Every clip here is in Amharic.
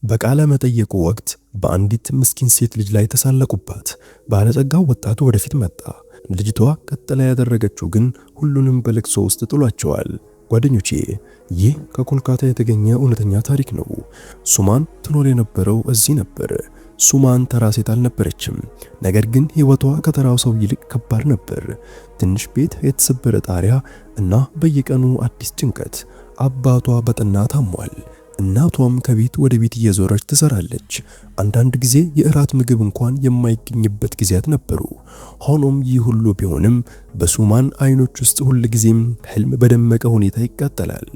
በቃለ መጠየቁ ወቅት በአንዲት ምስኪን ሴት ልጅ ላይ ተሳለቁባት። ባለጸጋው ወጣቱ ወደፊት መጣ። ልጅቷ ቀጥላ ያደረገችው ግን ሁሉንም በለቅሶ ውስጥ ጥሏቸዋል። ጓደኞቼ፣ ይህ ከኮልካታ የተገኘ እውነተኛ ታሪክ ነው። ሱማን ትኖር የነበረው እዚህ ነበር። ሱማን ተራ ሴት አልነበረችም። ነገር ግን ህይወቷ ከተራው ሰው ይልቅ ከባድ ነበር። ትንሽ ቤት፣ የተሰበረ ጣሪያ እና በየቀኑ አዲስ ጭንቀት። አባቷ በጠና ታሟል። እናቷም ከቤት ወደ ቤት እየዞረች ትሰራለች። አንዳንድ ጊዜ የእራት ምግብ እንኳን የማይገኝበት ጊዜያት ነበሩ። ሆኖም ይህ ሁሉ ቢሆንም በሱማን አይኖች ውስጥ ሁል ጊዜም ህልም በደመቀ ሁኔታ ይቃጠላል።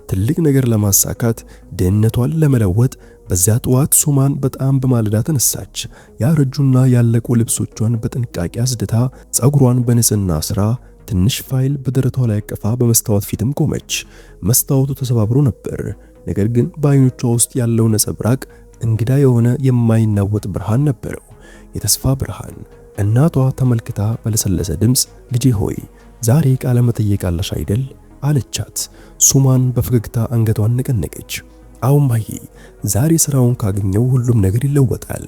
ትልቅ ነገር ለማሳካት፣ ደህንነቷን ለመለወጥ በዚያ ጠዋት ሱማን በጣም በማለዳ ተነሳች። ያረጁና ያለቁ ልብሶቿን በጥንቃቄ አስድታ፣ ጸጉሯን በንጽህና ስራ፣ ትንሽ ፋይል በደረቷ ላይ አቅፋ በመስታወት ፊትም ቆመች። መስታወቱ ተሰባብሮ ነበር። ነገር ግን በአይኖቿ ውስጥ ያለው ነጸብራቅ እንግዳ የሆነ የማይናወጥ ብርሃን ነበረው። የተስፋ ብርሃን። እናቷ ተመልክታ በለሰለሰ ድምፅ ልጄ ሆይ ዛሬ ቃለ መጠይቅ አለሽ አይደል አለቻት። ሱማን በፈገግታ አንገቷን ነቀነቀች። አዎ እማዬ፣ ዛሬ ስራውን ካገኘው ሁሉም ነገር ይለወጣል።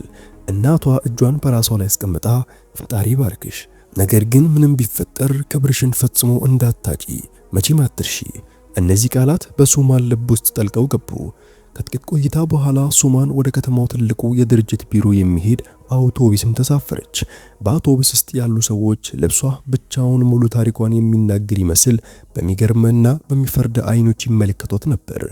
እናቷ እጇን በራሷ ላይ አስቀምጣ ፈጣሪ ባርክሽ፣ ነገር ግን ምንም ቢፈጠር ክብርሽን ፈጽሞ እንዳታጪ መቼም አትርሺ። እነዚህ ቃላት በሱማን ልብ ውስጥ ጠልቀው ገቡ። ከጥቂት ቆይታ በኋላ ሱማን ወደ ከተማው ትልቁ የድርጅት ቢሮ የሚሄድ አውቶቡስም ተሳፈረች። በአውቶቡስ ውስጥ ያሉ ሰዎች ልብሷ ብቻውን ሙሉ ታሪኳን የሚናገር ይመስል በሚገርምና በሚፈርድ አይኖች ይመለከቷት ነበር።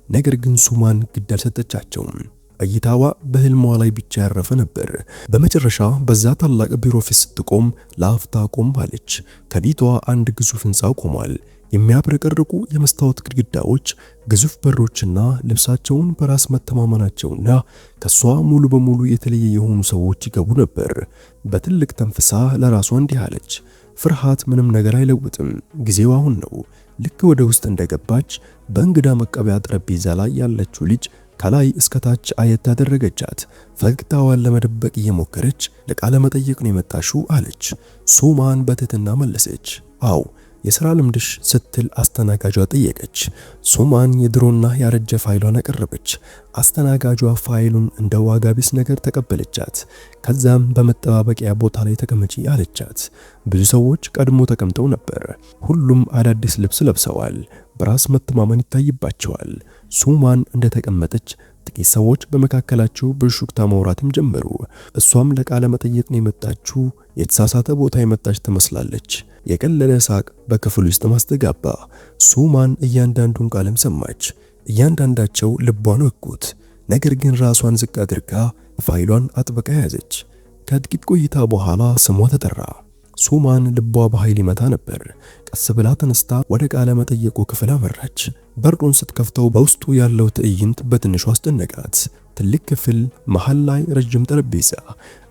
ነገር ግን ሱማን ግድ አልሰጠቻቸውም። እይታዋ በህልሟ ላይ ብቻ ያረፈ ነበር። በመጨረሻ በዛ ታላቅ ቢሮ ፊት ስትቆም ለአፍታ ቆም አለች። ከፊቷ አንድ ግዙፍ ህንፃ ቆሟል። የሚያብረቀርቁ የመስታወት ግድግዳዎች፣ ግዙፍ በሮችና ልብሳቸውን በራስ መተማመናቸውና ከሷ ሙሉ በሙሉ የተለየ የሆኑ ሰዎች ይገቡ ነበር። በትልቅ ተንፍሳ ለራሷ እንዲህ አለች፣ ፍርሃት ምንም ነገር አይለውጥም፣ ጊዜው አሁን ነው። ልክ ወደ ውስጥ እንደገባች በእንግዳ መቀበያ ጠረጴዛ ላይ ያለችው ልጅ ከላይ እስከ ታች አየት ያደረገቻት። ፈገግታዋን ለመደበቅ እየሞከረች ለቃለ መጠየቅ ነው የመጣሽው አለች። ሱማን በትህትና መለሰች፣ አዎ የሥራ ልምድሽ ስትል አስተናጋጇ ጠየቀች። ሱማን የድሮና ያረጀ ፋይሏን አቀረበች። አስተናጋጇ ፋይሉን እንደ ዋጋ ቢስ ነገር ተቀበለቻት። ከዛም በመጠባበቂያ ቦታ ላይ ተቀመጪ አለቻት። ብዙ ሰዎች ቀድሞ ተቀምጠው ነበር። ሁሉም አዳዲስ ልብስ ለብሰዋል። በራስ መተማመን ይታይባቸዋል። ሱማን እንደተቀመጠች ጥቂት ሰዎች በመካከላቸው በሹክታ ማውራትም ጀመሩ። እሷም ለቃለ መጠየቅ ነው የመጣችው፣ የተሳሳተ ቦታ የመጣች ትመስላለች። የቀለለ ሳቅ በክፍል ውስጥ ማስተጋባ። ሱማን እያንዳንዱን ቃልም ሰማች። እያንዳንዳቸው ልቧን ወጉት። ነገር ግን ራሷን ዝቅ አድርጋ ፋይሏን አጥብቃ ያዘች። ከጥቂት ቆይታ በኋላ ስሟ ተጠራ። ሱማን ልቧ በኃይል ይመታ ነበር። ቀስ ብላ ተነስታ ወደ ቃለ መጠየቁ ክፍል አመራች። በሩን ስትከፍተው በውስጡ ያለው ትዕይንት በትንሹ አስደነቃት። ትልቅ ክፍል፣ መሃል ላይ ረጅም ጠረጴዛ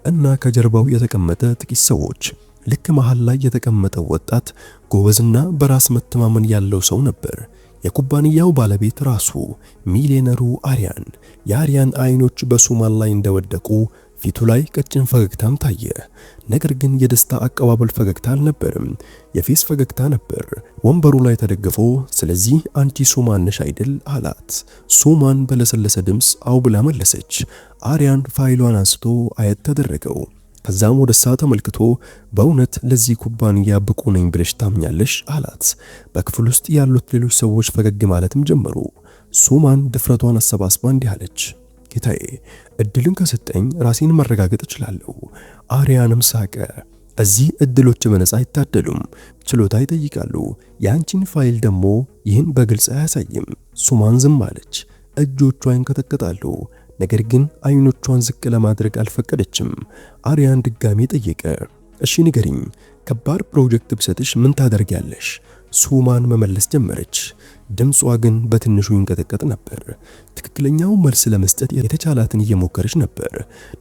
እና ከጀርባው የተቀመጠ ጥቂት ሰዎች። ልክ መሃል ላይ የተቀመጠው ወጣት ጎበዝና በራስ መተማመን ያለው ሰው ነበር። የኩባንያው ባለቤት ራሱ ሚሊዮነሩ አሪያን። የአሪያን አይኖች በሱማን ላይ እንደወደቁ ፊቱ ላይ ቀጭን ፈገግታም ታየ። ነገር ግን የደስታ አቀባበል ፈገግታ አልነበረም፣ የፌስ ፈገግታ ነበር። ወንበሩ ላይ ተደግፎ ስለዚህ አንቺ ሱማን ነሽ አይደል አላት። ሱማን በለሰለሰ ድምፅ አው ብላ መለሰች። አሪያን ፋይሏን አንስቶ አየት ተደረገው። ከዛም ወደ እሷ ተመልክቶ በእውነት ለዚህ ኩባንያ ብቁ ነኝ ብለሽ ታምኛለሽ አላት። በክፍል ውስጥ ያሉት ሌሎች ሰዎች ፈገግ ማለትም ጀመሩ። ሱማን ድፍረቷን አሰባስባ እንዲህ አለች፣ ጌታዬ እድልን ከሰጠኝ ራሴን ማረጋገጥ እችላለሁ። አሪያንም ሳቀ። እዚህ እድሎች በነፃ አይታደሉም፣ ችሎታ ይጠይቃሉ። ያንቺን ፋይል ደግሞ ይህን በግልጽ አያሳይም። ሱማን ዝም አለች። እጆቿ ይንቀጠቀጣሉ። ነገር ግን አይኖቿን ዝቅ ለማድረግ አልፈቀደችም። አሪያን ድጋሚ ጠየቀ፣ እሺ ንገሪኝ፣ ከባድ ፕሮጀክት ብሰጥሽ ምን ታደርጊያለሽ? ሱማን መመለስ ጀመረች። ድምጿ ግን በትንሹ ይንቀጠቀጥ ነበር። ትክክለኛው መልስ ለመስጠት የተቻላትን እየሞከረች ነበር።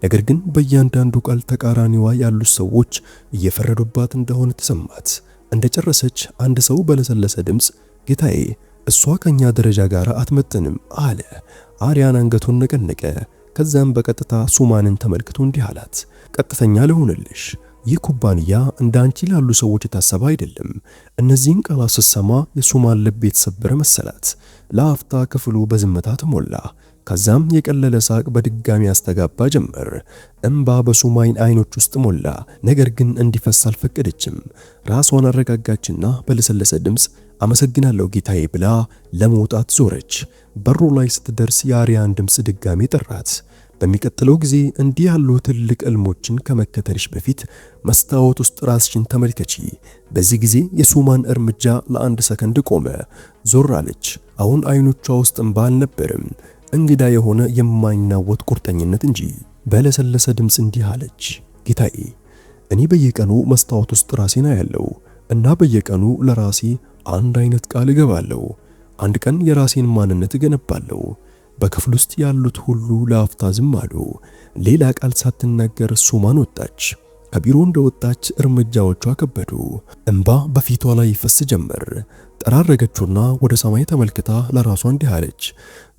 ነገር ግን በእያንዳንዱ ቃል ተቃራኒዋ ያሉት ሰዎች እየፈረዱባት እንደሆነ ተሰማት። እንደጨረሰች አንድ ሰው በለሰለሰ ድምፅ ጌታዬ፣ እሷ ከኛ ደረጃ ጋር አትመጥንም አለ። አሪያን አንገቱን ነቀነቀ። ከዛም በቀጥታ ሱማንን ተመልክቶ እንዲህ አላት፣ ቀጥተኛ ልሆንልሽ፣ ይህ ኩባንያ እንደ አንቺ ላሉ ሰዎች የታሰበ አይደለም። እነዚህን ቃላት ስትሰማ የሱማን ልብ የተሰበረ መሰላት። ለአፍታ ክፍሉ በዝምታ ተሞላ። ከዛም የቀለለ ሳቅ በድጋሚ ያስተጋባ ጀመር። እንባ በሱማይን አይኖች ውስጥ ሞላ። ነገር ግን እንዲፈስ አልፈቀደችም። ራሷን አረጋጋችና በለሰለሰ ድምፅ አመሰግናለሁ ጌታዬ ብላ ለመውጣት ዞረች። በሩ ላይ ስትደርስ የአርያን ድምፅ ድጋሚ ጠራት። በሚቀጥለው ጊዜ እንዲህ ያሉ ትልቅ እልሞችን ከመከተልሽ በፊት መስታወት ውስጥ ራስሽን ተመልከቺ። በዚህ ጊዜ የሱማን እርምጃ ለአንድ ሰከንድ ቆመ። ዞር አለች። አሁን አይኖቿ ውስጥ እንባ አልነበረም፣ እንግዳ የሆነ የማይናወጥ ቁርጠኝነት እንጂ። በለሰለሰ ድምፅ እንዲህ አለች፣ ጌታዬ እኔ በየቀኑ መስታወት ውስጥ ራሴን አያለሁ እና በየቀኑ ለራሴ አንድ አይነት ቃል እገባለሁ። አንድ ቀን የራሴን ማንነት እገነባለሁ። በክፍል ውስጥ ያሉት ሁሉ ለአፍታ ዝም አሉ። ሌላ ቃል ሳትናገር ሱማን ወጣች። ከቢሮ እንደወጣች እርምጃዎቿ ከበዱ። እንባ በፊቷ ላይ ይፈስ ጀመር። ጠራረገችውና ወደ ሰማይ ተመልክታ ለራሷ እንዲህ አለች፣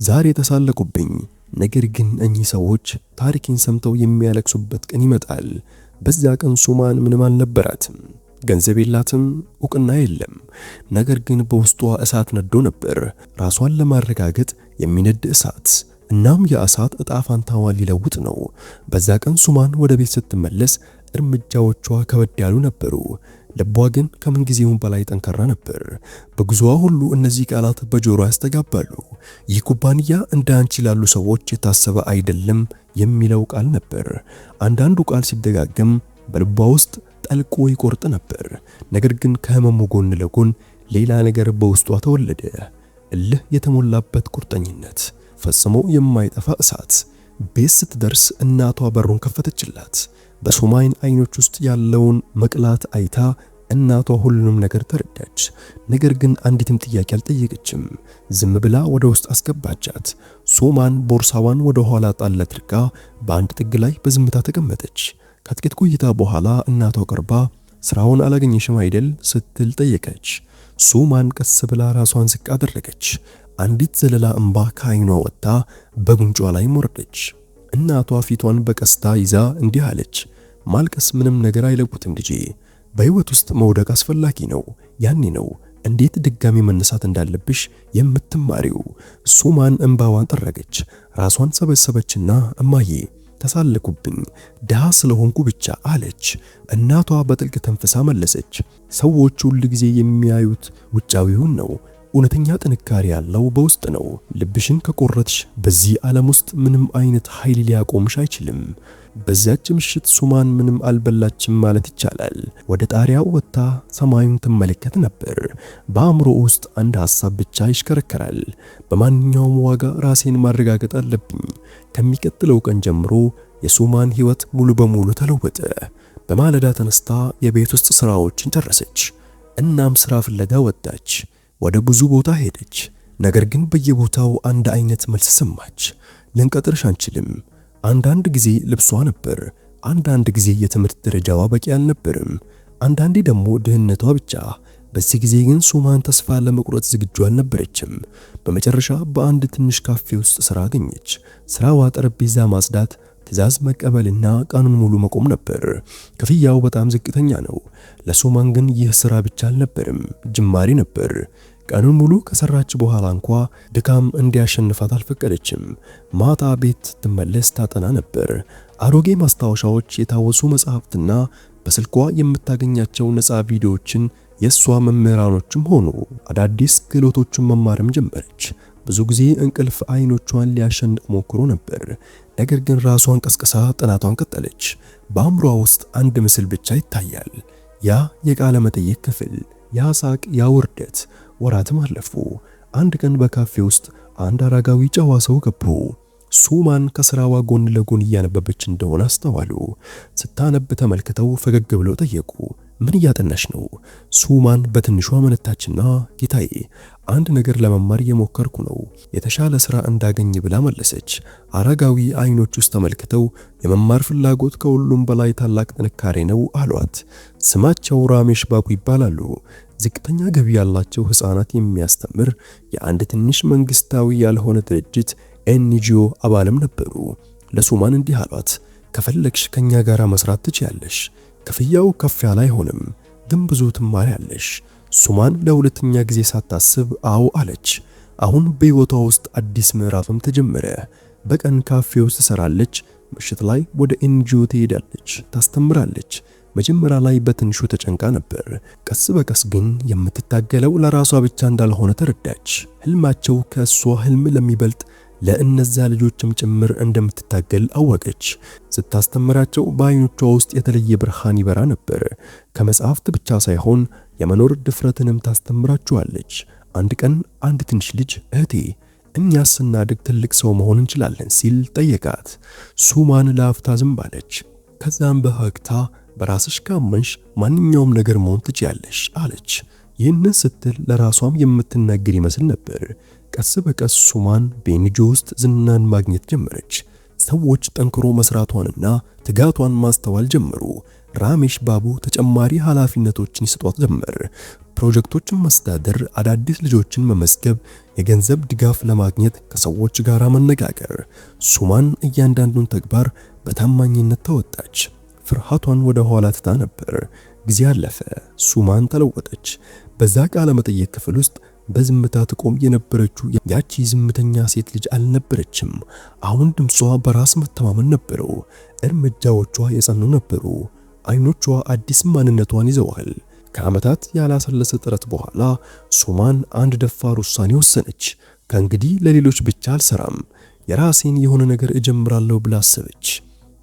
ዛሬ ተሳለቁብኝ፣ ነገር ግን እኚህ ሰዎች ታሪኬን ሰምተው የሚያለቅሱበት ቀን ይመጣል። በዚያ ቀን ሱማን ምንም አልነበራትም። ገንዘብ የላትም፣ ዕውቅና የለም። ነገር ግን በውስጧ እሳት ነዶ ነበር፣ ራሷን ለማረጋገጥ የሚነድ እሳት። እናም የእሳት ዕጣ ፋንታዋን ሊለውጥ ነው። በዛ ቀን ሱማን ወደ ቤት ስትመለስ እርምጃዎቿ ከበድ ያሉ ነበሩ። ልቧ ግን ከምንጊዜውም በላይ ጠንካራ ነበር። በጉዞዋ ሁሉ እነዚህ ቃላት በጆሮ ያስተጋባሉ። ይህ ኩባንያ እንደ አንቺ ላሉ ሰዎች የታሰበ አይደለም የሚለው ቃል ነበር። አንዳንዱ ቃል ሲደጋገም በልቧ ውስጥ ጠልቆ ይቆርጥ ነበር። ነገር ግን ከህመሙ ጎን ለጎን ሌላ ነገር በውስጧ ተወለደ። እልህ የተሞላበት ቁርጠኝነት፣ ፈጽሞ የማይጠፋ እሳት። ቤት ስትደርስ እናቷ በሩን ከፈተችላት። በሱማይን አይኖች ውስጥ ያለውን መቅላት አይታ እናቷ ሁሉንም ነገር ተረዳች። ነገር ግን አንዲትም ጥያቄ አልጠየቀችም። ዝም ብላ ወደ ውስጥ አስገባቻት። ሱማን ቦርሳዋን ወደ ኋላ ጣል አድርጋ በአንድ ጥግ ላይ በዝምታ ተቀመጠች። ከጥቂት ቆይታ በኋላ እናቷ ቀርባ ስራውን አላገኘሽም አይደል ስትል ጠየቀች። ሱማን ቀስ ብላ ራሷን ዝቅ አደረገች። አንዲት ዘለላ እንባ ከዓይኗ ወጥታ በጉንጯ ላይ ወረደች። እናቷ ፊቷን በቀስታ ይዛ እንዲህ አለች፣ ማልቀስ ምንም ነገር አይለውጥም ልጄ። በህይወት ውስጥ መውደቅ አስፈላጊ ነው። ያኔ ነው እንዴት ድጋሚ መነሳት እንዳለብሽ የምትማሪው። ሱማን እንባዋን ጠረገች። ራሷን ሰበሰበችና እማዬ ተሳለቁብኝ፣ ድሃ ስለሆንኩ ብቻ አለች። እናቷ በጥልቅ ተንፈሳ መለሰች፣ ሰዎች ሁሉ ጊዜ የሚያዩት ውጫዊውን ነው። እውነተኛ ጥንካሬ ያለው በውስጥ ነው። ልብሽን ከቆረጥሽ በዚህ ዓለም ውስጥ ምንም አይነት ኃይል ሊያቆምሽ አይችልም። በዚያች ምሽት ሱማን ምንም አልበላችም ማለት ይቻላል። ወደ ጣሪያው ወጥታ ሰማዩን ትመለከት ነበር። በአእምሮ ውስጥ አንድ ሐሳብ ብቻ ይሽከረከራል። በማንኛውም ዋጋ ራሴን ማረጋገጥ አለብኝ። ከሚቀጥለው ቀን ጀምሮ የሱማን ሕይወት ሙሉ በሙሉ ተለወጠ። በማለዳ ተነስታ የቤት ውስጥ ስራዎችን ጨረሰች። እናም ስራ ፍለጋ ወጣች። ወደ ብዙ ቦታ ሄደች። ነገር ግን በየቦታው አንድ አይነት መልስ ሰማች፣ ልንቀጥርሽ አንችልም። አንዳንድ ጊዜ ልብሷ ነበር፣ አንዳንድ ጊዜ የትምህርት ደረጃዋ በቂ አልነበርም፣ አንዳንዴ ደግሞ ድህነቷ ብቻ። በዚህ ጊዜ ግን ሱማን ተስፋ ለመቁረጥ ዝግጁ አልነበረችም። በመጨረሻ በአንድ ትንሽ ካፌ ውስጥ ስራ አገኘች። ስራዋ ጠረጴዛ ማጽዳት፣ ትዕዛዝ መቀበልና ቀኑን ሙሉ መቆም ነበር። ክፍያው በጣም ዝቅተኛ ነው። ለሱማን ግን ይህ ስራ ብቻ አልነበርም፣ ጅማሬ ነበር። ቀኑን ሙሉ ከሰራች በኋላ እንኳ ድካም እንዲያሸንፋት አልፈቀደችም። ማታ ቤት ስትመለስ ታጠና ነበር። አሮጌ ማስታወሻዎች፣ የታወሱ መጽሐፍትና በስልኳ የምታገኛቸው ነፃ ቪዲዮዎችን የሷ መምህራኖችም ሆኑ። አዳዲስ ክህሎቶችን መማርም ጀመረች። ብዙ ጊዜ እንቅልፍ አይኖቿን ሊያሸንቅ ሞክሮ ነበር። ነገር ግን ራሷን ቀስቅሳ ጥናቷን ቀጠለች። በአእምሯ ውስጥ አንድ ምስል ብቻ ይታያል። ያ የቃለ መጠይቅ ክፍል፣ ያ ሳቅ፣ ያ ውርደት። ወራትም አለፉ። አንድ ቀን በካፌ ውስጥ አንድ አረጋዊ ጨዋ ሰው ገቡ። ሱማን ከስራዋ ጎን ለጎን እያነበበች እንደሆነ አስተዋሉ። ስታነብ ተመልክተው ፈገግ ብለው ጠየቁ፣ ምን እያጠናሽ ነው? ሱማን በትንሿ አመነታችና ጌታዬ አንድ ነገር ለመማር እየሞከርኩ ነው፣ የተሻለ ስራ እንዳገኝ ብላ መለሰች። አረጋዊ አይኖች ውስጥ ተመልክተው የመማር ፍላጎት ከሁሉም በላይ ታላቅ ጥንካሬ ነው አሏት። ስማቸው ራሜሽ ባቡ ይባላሉ። ዝቅተኛ ገቢ ያላቸው ህፃናት የሚያስተምር የአንድ ትንሽ መንግስታዊ ያልሆነ ድርጅት ኤንጂኦ አባልም ነበሩ። ለሱማን እንዲህ አሏት፣ ከፈለግሽ ከኛ ጋር መስራት ትችያለሽ። ክፍያው ከፍ ያለ አይሆንም፣ ግን ብዙ ትማሪያለሽ። ሱማን ለሁለተኛ ጊዜ ሳታስብ አዎ አለች። አሁን በህይወቷ ውስጥ አዲስ ምዕራፍም ተጀመረ። በቀን ካፌ ውስጥ ትሰራለች፣ ምሽት ላይ ወደ ኤንጂኦ ትሄዳለች፣ ታስተምራለች። መጀመሪያ ላይ በትንሹ ተጨንቃ ነበር። ቀስ በቀስ ግን የምትታገለው ለራሷ ብቻ እንዳልሆነ ተረዳች። ህልማቸው ከእሷ ህልም ለሚበልጥ ለእነዛ ልጆችም ጭምር እንደምትታገል አወቀች። ስታስተምራቸው በአይኖቿ ውስጥ የተለየ ብርሃን ይበራ ነበር። ከመጽሐፍት ብቻ ሳይሆን የመኖር ድፍረትንም ታስተምራቸዋለች። አንድ ቀን አንድ ትንሽ ልጅ እህቴ እኛ ስናድግ ትልቅ ሰው መሆን እንችላለን ሲል ጠየቃት። ሱማን ለአፍታ ዝም አለች። ከዛም በፈገግታ በራስሽ ካመንሽ ማንኛውም ነገር መሆን ትችያለሽ አለች። ይህንን ስትል ለራሷም የምትናገር ይመስል ነበር። ቀስ በቀስ ሱማን በኤንጂኦ ውስጥ ዝናን ማግኘት ጀመረች። ሰዎች ጠንክሮ መስራቷንና ትጋቷን ማስተዋል ጀመሩ። ራሜሽ ባቡ ተጨማሪ ኃላፊነቶችን ይሰጧት ጀመር። ፕሮጀክቶችን ማስተዳደር፣ አዳዲስ ልጆችን መመዝገብ፣ የገንዘብ ድጋፍ ለማግኘት ከሰዎች ጋር መነጋገር። ሱማን እያንዳንዱን ተግባር በታማኝነት ተወጣች። ፍርሃቷን ወደ ኋላ ትታ ነበር። ጊዜ አለፈ። ሱማን ተለወጠች። በዛ ቃለ መጠይቅ ክፍል ውስጥ በዝምታ ትቆም የነበረችው ያቺ ዝምተኛ ሴት ልጅ አልነበረችም። አሁን ድምጿ በራስ መተማመን ነበረው። እርምጃዎቿ የጸኑ ነበሩ። አይኖቿ አዲስ ማንነቷን ይዘዋል። ከዓመታት ያላሰለሰ ጥረት በኋላ ሱማን አንድ ደፋር ውሳኔ ወሰነች። ከእንግዲህ ለሌሎች ብቻ አልሰራም፣ የራሴን የሆነ ነገር እጀምራለሁ ብላ አሰበች።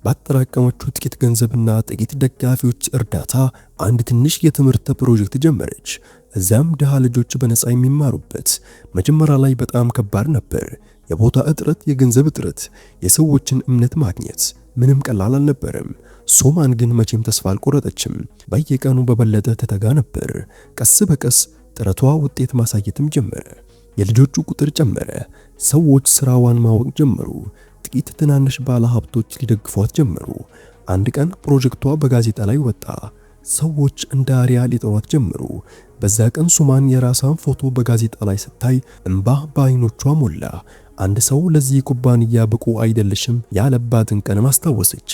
ባጠራቀመችው ጥቂት ገንዘብና ጥቂት ደጋፊዎች እርዳታ አንድ ትንሽ የትምህርት ፕሮጀክት ጀመረች። እዚያም ድሃ ልጆች በነፃ የሚማሩበት። መጀመሪያ ላይ በጣም ከባድ ነበር። የቦታ እጥረት፣ የገንዘብ እጥረት፣ የሰዎችን እምነት ማግኘት ምንም ቀላል አልነበረም። ሱማን ግን መቼም ተስፋ አልቆረጠችም። በየቀኑ በበለጠ ተተጋ ነበር። ቀስ በቀስ ጥረቷ ውጤት ማሳየትም ጀመረ። የልጆቹ ቁጥር ጨመረ። ሰዎች ስራዋን ማወቅ ጀመሩ። ጥቂት ትናንሽ ባለ ሀብቶች ሊደግፏት ጀመሩ። አንድ ቀን ፕሮጀክቷ በጋዜጣ ላይ ወጣ። ሰዎች እንደ አሪያ ሊጠሯት ጀመሩ። በዛ ቀን ሱማን የራሷን ፎቶ በጋዜጣ ላይ ስታይ እንባ በአይኖቿ ሞላ። አንድ ሰው ለዚህ ኩባንያ ብቁ አይደለሽም ያለባትን ቀን ማስታወሰች።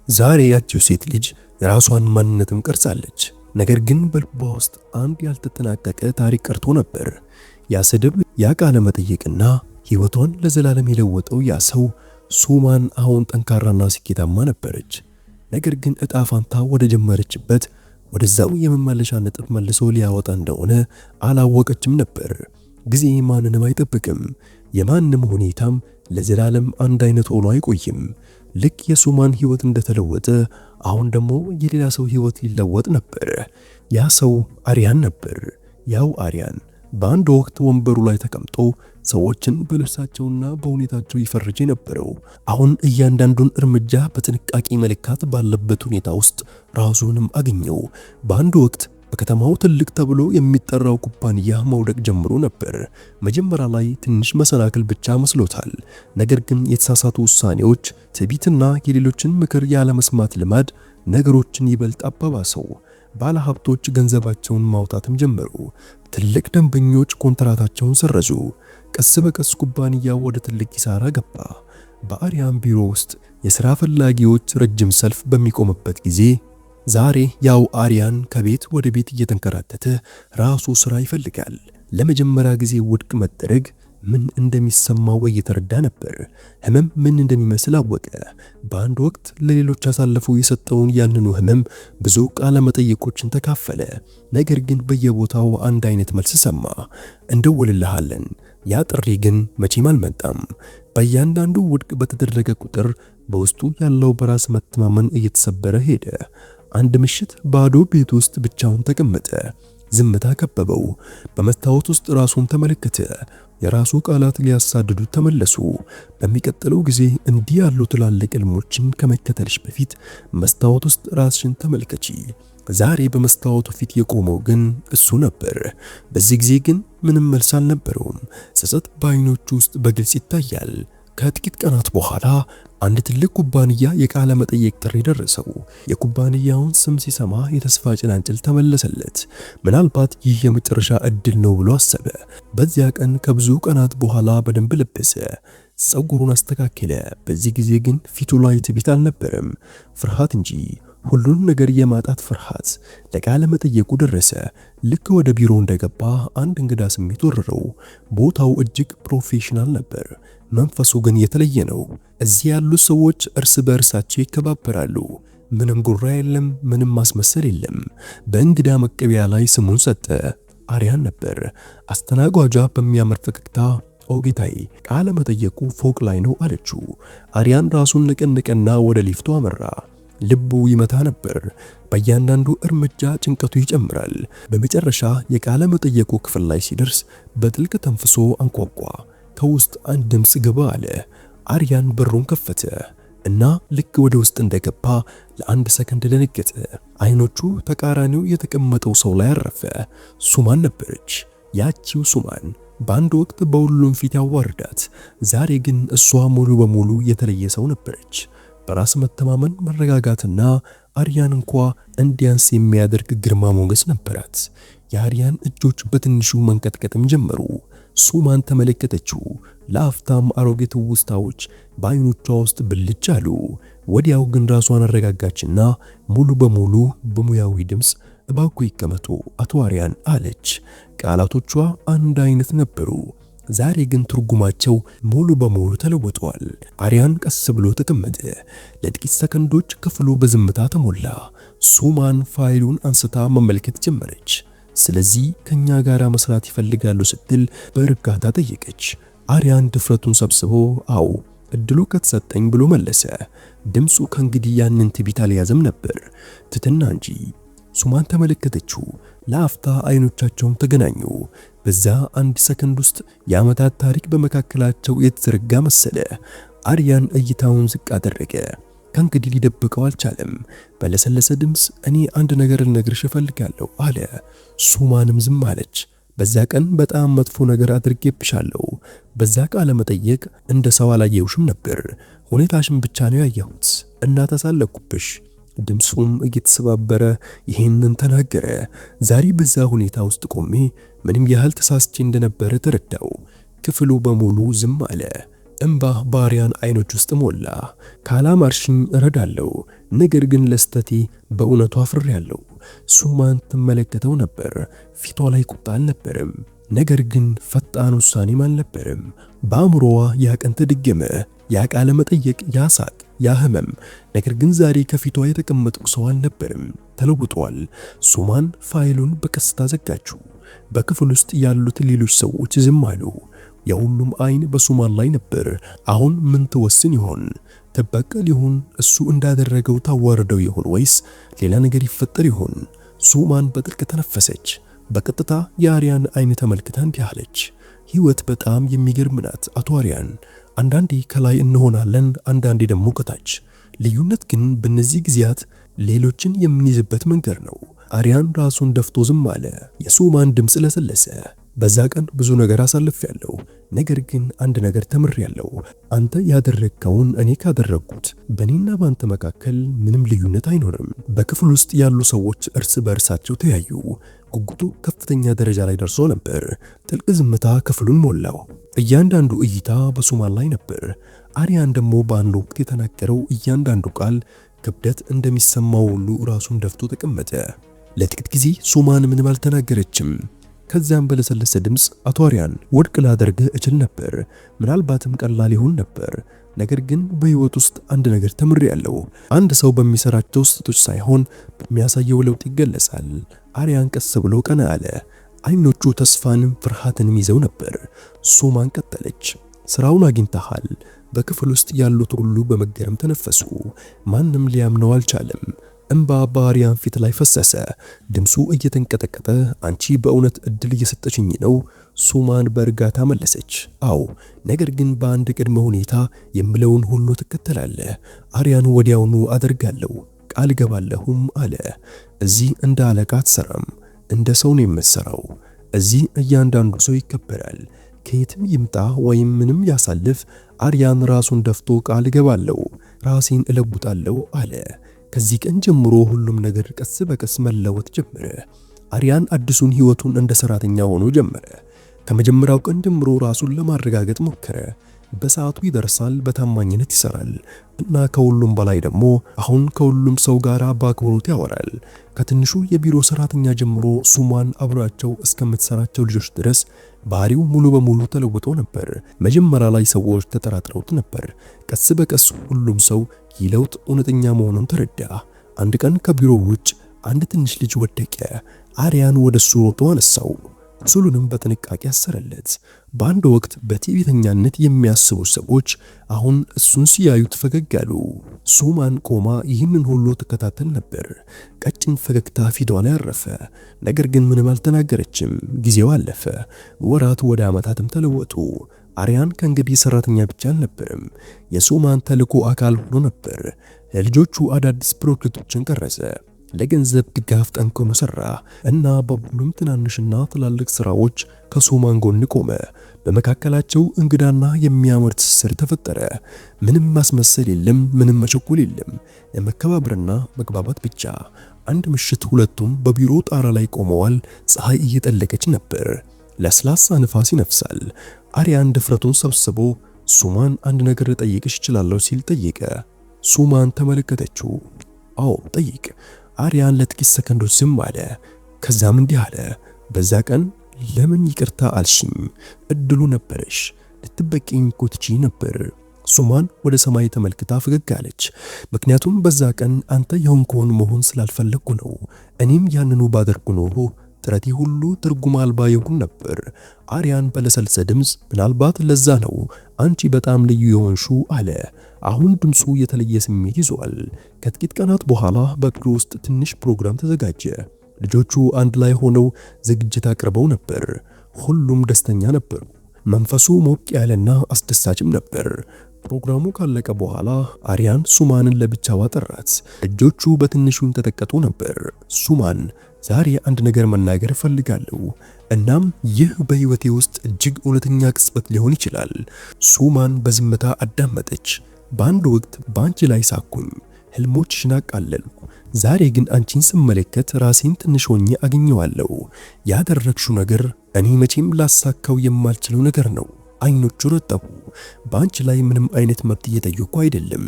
ዛሬ ያቺው ሴት ልጅ የራሷን ማንነትም ቀርጻለች። ነገር ግን በልቧ ውስጥ አንድ ያልተጠናቀቀ ታሪክ ቀርቶ ነበር። ያ ስድብ፣ ያ ቃለ መጠይቅና ሕይወቷን ለዘላለም የለወጠው ያ ሰው። ሱማን አሁን ጠንካራና ስኬታማ ነበረች። ነገር ግን እጣ ፋንታ ወደ ጀመረችበት ወደዛው የመመለሻ ነጥብ መልሶ ሊያወጣ እንደሆነ አላወቀችም ነበር። ጊዜ ማንንም አይጠብቅም። የማንም ሁኔታም ለዘላለም አንድ አይነት ሆኖ አይቆይም። ልክ የሱማን ሕይወት እንደተለወጠ አሁን ደግሞ የሌላ ሰው ሕይወት ሊለወጥ ነበር። ያ ሰው አሪያን ነበር። ያው አሪያን በአንድ ወቅት ወንበሩ ላይ ተቀምጦ ሰዎችን በልብሳቸውና በሁኔታቸው ይፈርጅ የነበረው አሁን እያንዳንዱን እርምጃ በጥንቃቄ መለካት ባለበት ሁኔታ ውስጥ ራሱንም አገኘው። በአንድ ወቅት በከተማው ትልቅ ተብሎ የሚጠራው ኩባንያ መውደቅ ጀምሮ ነበር። መጀመሪያ ላይ ትንሽ መሰናክል ብቻ መስሎታል። ነገር ግን የተሳሳቱ ውሳኔዎች፣ ትዕቢትና የሌሎችን ምክር ያለመስማት ልማድ ነገሮችን ይበልጥ አባባሰው። ባለሀብቶች ገንዘባቸውን ማውጣትም ጀመሩ። ትልቅ ደንበኞች ኮንትራታቸውን ሰረዙ። ቀስ በቀስ ኩባንያው ወደ ትልቅ ኪሳራ ገባ። በአሪያን ቢሮ ውስጥ የሥራ ፈላጊዎች ረጅም ሰልፍ በሚቆምበት ጊዜ ዛሬ ያው አሪያን ከቤት ወደ ቤት እየተንከራተተ ራሱ ሥራ ይፈልጋል። ለመጀመሪያ ጊዜ ውድቅ መደረግ ምን እንደሚሰማው እየተረዳ ነበር። ህመም ምን እንደሚመስል አወቀ። በአንድ ወቅት ለሌሎች አሳልፎ የሰጠውን ያንኑ ህመም ብዙ ቃለ መጠይቆችን ተካፈለ። ነገር ግን በየቦታው አንድ አይነት መልስ ሰማ፣ እንደውልልሃለን። ያ ጥሪ ግን መቼም አልመጣም። በእያንዳንዱ ውድቅ በተደረገ ቁጥር በውስጡ ያለው በራስ መተማመን እየተሰበረ ሄደ። አንድ ምሽት ባዶ ቤት ውስጥ ብቻውን ተቀመጠ። ዝምታ ከበበው። በመስታወት ውስጥ ራሱን ተመለከተ። የራሱ ቃላት ሊያሳድዱት ተመለሱ። በሚቀጥለው ጊዜ እንዲህ ያሉ ትላልቅ ህልሞችን ከመከተልሽ በፊት መስታወት ውስጥ ራስሽን ተመልከቺ። ዛሬ በመስታወቱ ፊት የቆመው ግን እሱ ነበር። በዚህ ጊዜ ግን ምንም መልስ አልነበረውም። ጸጸት በአይኖቹ ውስጥ በግልጽ ይታያል። ከጥቂት ቀናት በኋላ አንድ ትልቅ ኩባንያ የቃለ መጠይቅ ጥሪ ደረሰው። የኩባንያውን ስም ሲሰማ የተስፋ ጭላንጭል ተመለሰለት። ምናልባት ይህ የመጨረሻ እድል ነው ብሎ አሰበ። በዚያ ቀን ከብዙ ቀናት በኋላ በደንብ ለበሰ፣ ፀጉሩን አስተካከለ። በዚህ ጊዜ ግን ፊቱ ላይ ትዕቢት አልነበረም፣ ፍርሃት እንጂ። ሁሉን ነገር የማጣት ፍርሃት ለቃለ መጠየቁ ደረሰ። ልክ ወደ ቢሮ እንደገባ አንድ እንግዳ ስሜት ወረረው። ቦታው እጅግ ፕሮፌሽናል ነበር፣ መንፈሱ ግን የተለየ ነው። እዚህ ያሉት ሰዎች እርስ በእርሳቸው ይከባበራሉ። ምንም ጉራ የለም፣ ምንም ማስመሰል የለም። በእንግዳ መቀበያ ላይ ስሙን ሰጠ። አሪያን ነበር። አስተናጓጇ በሚያምር ፈገግታ ኦጌታዬ ቃለ መጠየቁ ፎቅ ላይ ነው አለችው። አሪያን ራሱን ነቀነቀና ወደ ሊፍቱ አመራ። ልቡ ይመታ ነበር። በእያንዳንዱ እርምጃ ጭንቀቱ ይጨምራል። በመጨረሻ የቃለ መጠየቁ ክፍል ላይ ሲደርስ በጥልቅ ተንፍሶ አንኳኳ። ከውስጥ አንድ ድምፅ ግባ አለ። አሪያን በሩን ከፈተ እና ልክ ወደ ውስጥ እንደገባ ለአንድ ሰከንድ ደነገጠ። አይኖቹ ተቃራኒው የተቀመጠው ሰው ላይ አረፈ። ሱማን ነበረች። ያቺው ሱማን በአንድ ወቅት በሁሉም ፊት ያዋርዳት፣ ዛሬ ግን እሷ ሙሉ በሙሉ የተለየ ሰው ነበረች። በራስ መተማመን፣ መረጋጋትና አሪያን እንኳ እንዲያንስ የሚያደርግ ግርማ ሞገስ ነበራት። የአሪያን እጆች በትንሹ መንቀጥቀጥም ጀመሩ። ሱማን ተመለከተችው። ለአፍታም አሮጌ ትውስታዎች በአይኖቿ ውስጥ ብልጭ አሉ። ወዲያው ግን ራሷን አረጋጋችና ሙሉ በሙሉ በሙያዊ ድምፅ እባክዎ ይቀመጡ አቶ አሪያን አለች። ቃላቶቿ አንድ አይነት ነበሩ፣ ዛሬ ግን ትርጉማቸው ሙሉ በሙሉ ተለውጠዋል። አሪያን ቀስ ብሎ ተቀመጠ። ለጥቂት ሰከንዶች ክፍሉ በዝምታ ተሞላ። ሱማን ፋይሉን አንስታ መመልከት ጀመረች። ስለዚህ ከኛ ጋር መስራት ይፈልጋሉ ስትል በእርጋታ ጠየቀች። አሪያን ድፍረቱን ሰብስቦ አዎ እድሉ ከተሰጠኝ ብሎ መለሰ። ድምፁ ከእንግዲህ ያንን ትዕቢት አልያዘም ነበር፣ ትትና እንጂ። ሱማን ተመለከተችው። ለአፍታ አይኖቻቸውም ተገናኙ። በዛ አንድ ሰከንድ ውስጥ የዓመታት ታሪክ በመካከላቸው የተዘረጋ መሰለ። አሪያን እይታውን ዝቅ አደረገ። ከእንግዲህ ሊደብቀው አልቻለም። በለሰለሰ ድምፅ እኔ አንድ ነገር ልነግርሽ እፈልጋለሁ አለ። ሱማንም ዝም አለች። በዛ ቀን በጣም መጥፎ ነገር አድርጌብሻለሁ። በዛ ቃለ መጠየቅ እንደ ሰው አላየሁሽም ነበር፣ ሁኔታሽን ብቻ ነው ያየሁት እና ተሳለኩብሽ። ድምፁም እየተሰባበረ ይሄንን ተናገረ። ዛሬ በዛ ሁኔታ ውስጥ ቆሜ ምንም ያህል ተሳስቼ እንደነበረ ተረዳው። ክፍሉ በሙሉ ዝም አለ። እንባ በአሪያን አይኖች ውስጥ ሞላ። ካላማርሽኝ እረዳለሁ፣ ነገር ግን ለስተቴ በእውነቱ አፍሬያለሁ። ሱማን ትመለከተው ነበር። ፊቷ ላይ ቁጣ አልነበረም፣ ነገር ግን ፈጣን ውሳኔም አልነበረም። በአእምሮዋ ያ ቀን ተደገመ። ያ ቃለ መጠየቅ፣ ያ ሳቅ፣ ያ ህመም። ነገር ግን ዛሬ ከፊቷ የተቀመጠው ሰው አልነበረም፣ ተለውጧል። ሱማን ፋይሉን በቀስታ ዘጋችው። በክፍል ውስጥ ያሉት ሌሎች ሰዎች ዝም አሉ። የሁሉም አይን በሱማን ላይ ነበር። አሁን ምን ትወስን ይሆን? ተበቀል ይሆን? እሱ እንዳደረገው ታዋርደው ይሆን? ወይስ ሌላ ነገር ይፈጠር ይሆን? ሱማን በጥልቅ ተነፈሰች። በቀጥታ የአሪያን አይን ተመልክታ እንዲህ አለች፣ ህይወት በጣም የሚገርም ናት አቶ አሪያን። አንዳንዴ ከላይ እንሆናለን፣ አንዳንዴ ደግሞ ከታች። ልዩነት ግን በእነዚህ ጊዜያት ሌሎችን የምንይዝበት መንገድ ነው። አሪያን ራሱን ደፍቶ ዝም አለ። የሱማን ድምፅ ለሰለሰ። በዛ ቀን ብዙ ነገር አሳልፌያለሁ፣ ነገር ግን አንድ ነገር ተምሬያለሁ። አንተ ያደረግከውን እኔ ካደረግኩት በእኔና በአንተ መካከል ምንም ልዩነት አይኖርም። በክፍል ውስጥ ያሉ ሰዎች እርስ በእርሳቸው ተያዩ። ጉጉቱ ከፍተኛ ደረጃ ላይ ደርሶ ነበር። ጥልቅ ዝምታ ክፍሉን ሞላው። እያንዳንዱ እይታ በሱማን ላይ ነበር። አሪያን ደግሞ በአንድ ወቅት የተናገረው እያንዳንዱ ቃል ክብደት እንደሚሰማው ሁሉ ራሱን ደፍቶ ተቀመጠ። ለጥቂት ጊዜ ሱማን ምንም አልተናገረችም። ከዚያም በለሰለሰ ድምፅ አቶ አሪያን ወድቅ ላደርግህ እችል ነበር፣ ምናልባትም ቀላል ይሆን ነበር፣ ነገር ግን በህይወት ውስጥ አንድ ነገር ተምሬያለሁ። አንድ ሰው በሚሰራቸው ስህተቶች ሳይሆን በሚያሳየው ለውጥ ይገለጻል። አሪያን ቀስ ብሎ ቀና አለ። አይኖቹ ተስፋንም ፍርሃትንም ይዘው ነበር። ሱማን ቀጠለች፣ ስራውን አግኝተሃል። በክፍል ውስጥ ያሉት ሁሉ በመገረም ተነፈሱ። ማንም ሊያምነው አልቻለም። እንባ በአሪያን ፊት ላይ ፈሰሰ። ድምፁ እየተንቀጠቀጠ አንቺ በእውነት እድል እየሰጠችኝ ነው? ሱማን በእርጋታ መለሰች፣ አዎ፣ ነገር ግን በአንድ ቅድመ ሁኔታ የምለውን ሁሉ ትከተላለህ። አሪያን ወዲያውኑ አደርጋለሁ፣ ቃል ገባለሁም አለ። እዚህ እንደ አለቃ አትሰራም፣ እንደ ሰው ነው የምትሰራው። እዚህ እያንዳንዱ ሰው ይከበራል። ከየትም ይምጣ ወይም ምንም ያሳልፍ፣ አሪያን ራሱን ደፍቶ ቃል ገባለሁ፣ ራሴን እለውጣለሁ አለ። ከዚህ ቀን ጀምሮ ሁሉም ነገር ቀስ በቀስ መለወጥ ጀመረ። አሪያን አዲሱን ህይወቱን እንደ ሰራተኛ ሆኖ ጀመረ። ከመጀመሪያው ቀን ጀምሮ ራሱን ለማረጋገጥ ሞከረ። በሰዓቱ ይደርሳል፣ በታማኝነት ይሰራል እና ከሁሉም በላይ ደግሞ አሁን ከሁሉም ሰው ጋር በአክብሮት ያወራል። ከትንሹ የቢሮ ሰራተኛ ጀምሮ ሱማን አብራቸው እስከምትሰራቸው ልጆች ድረስ ባህሪው ሙሉ በሙሉ ተለውጦ ነበር። መጀመሪያ ላይ ሰዎች ተጠራጥረውት ነበር። ቀስ በቀስ ሁሉም ሰው ይህ ለውጥ እውነተኛ መሆኑን ተረዳ። አንድ ቀን ከቢሮ ውጭ አንድ ትንሽ ልጅ ወደቀ። አርያን ወደሱ ሮጦ አነሳው። ቁስሉንም በጥንቃቄ አሰረለት። በአንድ ወቅት በትዕቢተኛነት የሚያስቡ ሰዎች አሁን እሱን ሲያዩት ፈገግ አሉ። ሱማን ቆማ ይህንን ሁሉ ትከታተል ነበር። ቀጭን ፈገግታ ፊቷ ላይ አረፈ። ነገር ግን ምንም አልተናገረችም። ጊዜው አለፈ። ወራት ወደ ዓመታትም ተለወጡ። አርያን ከእንግዲህ ሰራተኛ ብቻ አልነበረም፣ የሱማን ተልዕኮ አካል ሆኖ ነበር። ለልጆቹ አዳዲስ ፕሮጀክቶችን ቀረጸ። ለገንዘብ ድጋፍ ጠንክሮ ሰራ እና በሁሉም ትናንሽና ትላልቅ ስራዎች ከሱማን ጎን ቆመ። በመካከላቸው እንግዳና የሚያምር ትስስር ተፈጠረ። ምንም ማስመሰል የለም፣ ምንም መቸኮል የለም። መከባበርና መግባባት ብቻ። አንድ ምሽት ሁለቱም በቢሮ ጣራ ላይ ቆመዋል። ፀሐይ እየጠለቀች ነበር። ለስላሳ ንፋስ ይነፍሳል። አርያን ድፍረቱን ሰብስቦ ሱማን አንድ ነገር ልጠይቅሽ እችላለሁ ሲል ጠየቀ። ሱማን ተመለከተችው። አዎ ጠይቅ። አርያን ለጥቂት ሰከንዶች ዝም አለ። ከዛም እንዲህ አለ፣ በዛ ቀን ለምን ይቅርታ አልሽኝ? እድሉ ነበረሽ፣ ልትበቂኝ እኮ ትችይ ነበር። ሱማን ወደ ሰማይ ተመልክታ ፈገግ አለች። ምክንያቱም በዛ ቀን አንተ የሆንከውን መሆን ስላልፈለግኩ ነው። እኔም ያንኑ ባደርጉ ኖሮ ጥረቴ ሁሉ ትርጉም አልባ ይሆን ነበር። አርያን በለሰለሰ ድምፅ ምናልባት ለዛ ነው አንቺ በጣም ልዩ የሆንሽው አለ። አሁን ድምፁ የተለየ ስሜት ይዟል። ከጥቂት ቀናት በኋላ በቢሮ ውስጥ ትንሽ ፕሮግራም ተዘጋጀ። ልጆቹ አንድ ላይ ሆነው ዝግጅት አቅርበው ነበር። ሁሉም ደስተኛ ነበሩ። መንፈሱ ሞቅ ያለና አስደሳችም ነበር። ፕሮግራሙ ካለቀ በኋላ አርያን ሱማንን ለብቻዋ ጠራት። እጆቹ በትንሹ ተጠቀጡ ነበር። ሱማን፣ ዛሬ አንድ ነገር መናገር እፈልጋለሁ። እናም ይህ በህይወቴ ውስጥ እጅግ እውነተኛ ቅጽበት ሊሆን ይችላል። ሱማን በዝምታ አዳመጠች። በአንድ ወቅት ባንቺ ላይ ሳኩኝ፣ ህልሞችሽን አቃለልኩ። ዛሬ ግን አንቺን ስመለከት ራሴን ትንሽ ሆኜ አገኘዋለሁ። ያደረግሽው ነገር እኔ መቼም ላሳካው የማልችለው ነገር ነው። አይኖቹ ረጠቡ። በአንቺ ላይ ምንም አይነት መብት እየጠየቅኩ አይደለም።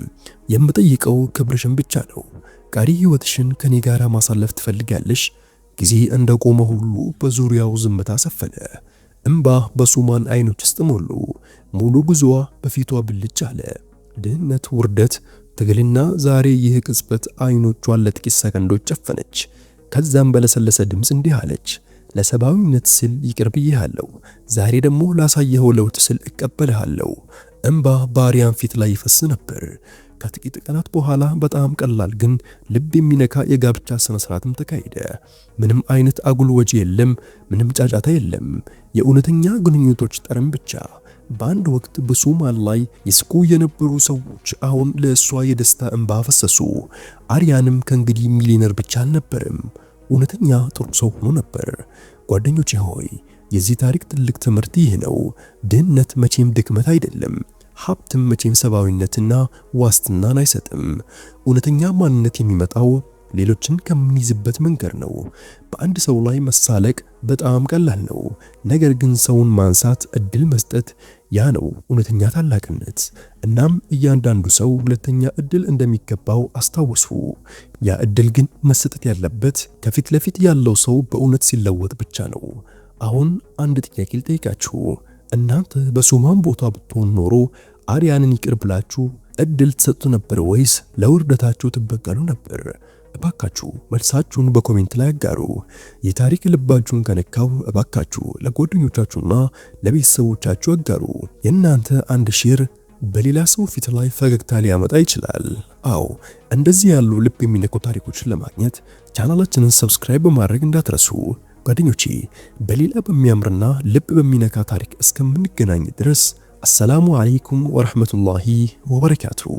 የምጠይቀው ክብርሽን ብቻ ነው። ቀሪ ህይወትሽን ከኔ ጋር ማሳለፍ ትፈልጋለሽ? ጊዜ እንደቆመ ሁሉ በዙሪያው ዝምታ ሰፈነ። እንባ በሱማን አይኖች ውስጥ ሞሉ። ሙሉ ጉዞዋ በፊቷ ብልጭ አለ። ድህነት፣ ውርደት፣ ትግልና ዛሬ ይህ ቅጽበት አይኖቿን ለጥቂት ሰከንዶች ጨፈነች። ከዛም በለሰለሰ ድምፅ እንዲህ አለች፣ ለሰብአዊነት ስል ይቅር ብዬሃለሁ። ዛሬ ደግሞ ላሳየኸው ለውጥ ስል እቀበልሃለሁ። እንባ በአርያን ፊት ላይ ይፈስ ነበር። ከጥቂት ቀናት በኋላ በጣም ቀላል ግን ልብ የሚነካ የጋብቻ ስነ ስርዓትም ተካሄደ። ምንም አይነት አጉል ወጪ የለም፣ ምንም ጫጫታ የለም። የእውነተኛ ግንኙነቶች ጠረን ብቻ። በአንድ ወቅት በሱማን ላይ ይስቁ የነበሩ ሰዎች አሁን ለእሷ የደስታ እንባ ፈሰሱ። አርያንም ከእንግዲህ ሚሊዮነር ብቻ አልነበረም፣ እውነተኛ ጥሩ ሰው ሆኖ ነበር። ጓደኞቼ ሆይ የዚህ ታሪክ ትልቅ ትምህርት ይህ ነው። ድህነት መቼም ድክመት አይደለም። ሀብትም መቼም ሰብአዊነትና ዋስትናን አይሰጥም። እውነተኛ ማንነት የሚመጣው ሌሎችን ከምንይዝበት መንገድ ነው። በአንድ ሰው ላይ መሳለቅ በጣም ቀላል ነው። ነገር ግን ሰውን ማንሳት፣ እድል መስጠት፣ ያ ነው እውነተኛ ታላቅነት። እናም እያንዳንዱ ሰው ሁለተኛ እድል እንደሚገባው አስታውሱ። ያ እድል ግን መሰጠት ያለበት ከፊት ለፊት ያለው ሰው በእውነት ሲለወጥ ብቻ ነው። አሁን አንድ ጥያቄ ልጠይቃችሁ። እናንተ በሱማን ቦታ ብትሆኑ ኖሮ አርያንን ይቅር ብላችሁ እድል ትሰጡ ነበር ወይስ ለውርደታችሁ ትበቀሉ ነበር? እባካችሁ መልሳችሁን በኮሜንት ላይ አጋሩ። የታሪክ ልባችሁን ከነካው እባካችሁ ለጓደኞቻችሁና ለቤተሰቦቻችሁ አጋሩ። የእናንተ አንድ ሼር በሌላ ሰው ፊት ላይ ፈገግታ ሊያመጣ ይችላል። አዎ እንደዚህ ያሉ ልብ የሚነኩ ታሪኮችን ለማግኘት ቻናላችንን ሰብስክራይብ በማድረግ እንዳትረሱ። ጓደኞቼ በሌላ በሚያምርና ልብ በሚነካ ታሪክ እስከምንገናኝ ድረስ አሰላሙ አለይኩም ወራህመቱላሂ ወበረካቱሁ።